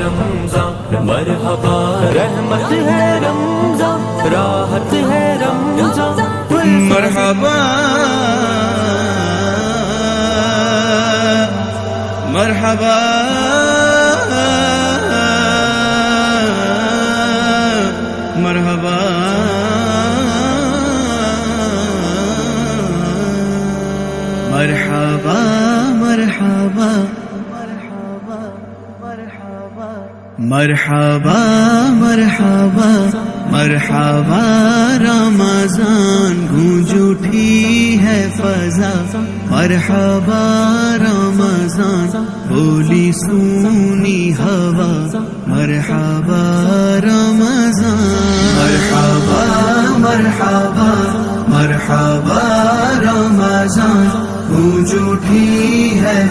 رمضان مرحبا رحمت ہے رمضان راحت ہے رمضان مرحبا مرحبا مرحبا مرحبا مرحبا مرحبا مرحبا مرحبا رمضان گونج اٹھی ہے فضا مرحبا رمضان بولی سونی ہوا مرحبا رمضان مرحبا مرحبا مرحبا رمضان گونج اٹھی ہے